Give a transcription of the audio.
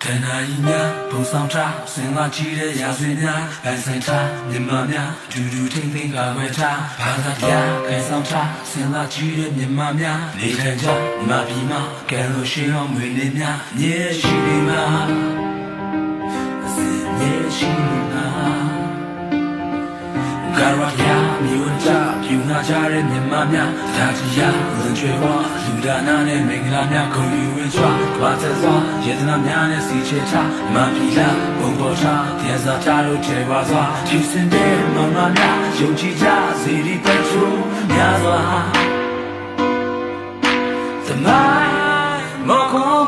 တဏှာကြီးများပုံဆောင်ထားစင်လာကြည့်တဲ့ရာဇဝင်များဗန်ဆိုင်ထားမြမများဒူဒူထိမ့်သိမ့်ကာဝယ်ထားဘာသာတရားခိုင်ဆောင်ထားစင်လာကြည့်တဲ့မြမများနေထိုင်ကြမြမပြည်မှာကဲလို့ရှိအောင်မွေနေများမြဲရှိနေမှာအစင်မြဲရှိနေမှာကာရယာမြို့ကြပြူနာကြတဲ့မြမများဒါတရားဝင်ကျွေးဝလူဒါနာနဲ့မင်္ဂလာများဂုဏ်ယူဝင်းချွာဘာသာစွာယေတနာများနဲ့စီချေချမပီလာဘုံပေါ်ထားတရားစာချလို့ထဲပါစွာကြည်စင်တဲ့မမများယုံကြည်ကြစေဒီပက်ထရိုများစွာသမိုင်းမောကော